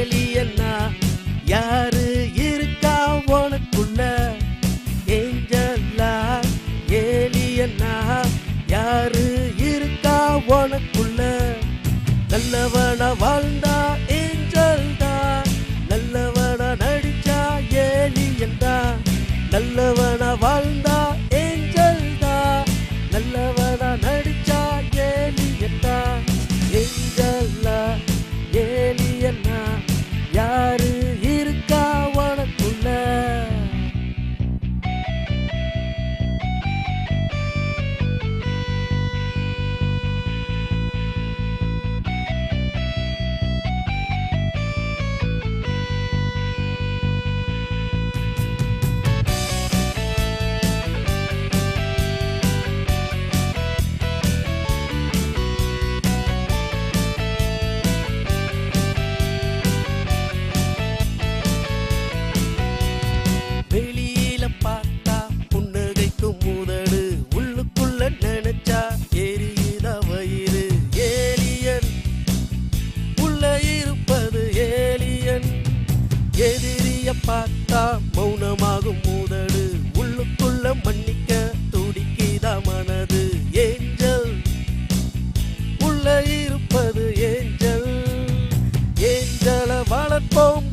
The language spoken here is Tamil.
ஏலியன்னா யாரு இருக்கா உனக்குள்ள? ஏஞ்சலா ஏலியன்னா யாரு இருக்கா உனக்குள்ள? நல்லவனா வாழ்ந்தா ஏஞ்சல் தான், நல்லவனா நடிச்சா ஏலியன் தான். நல்லவனா வாழ்ந்தா ஏஞ்சல் தான், நல்லவனா நடிச்சா ஏலியன் தான். ஏஞ்சலா ஏலியன்னா யாரு இருக்கா உனக்குள்ள? வெளியில பார்த்தா புன்னகைக்கும் உதடு, உள்ளுக்குள்ள நினைச்சா எரியுத வயிறு. ஏலியன் உள்ள இருப்பது ஏலியன். எதிரிய பார்த்தா மௌனமாகும் உதடு, உள்ளுக்குள்ள மன்னிக்க துடிக்குதா மனது. ஏஞ்சல் உள்ள இருப்பது ஏஞ்சல். ஏஞ்சலை வளர்ப்போம்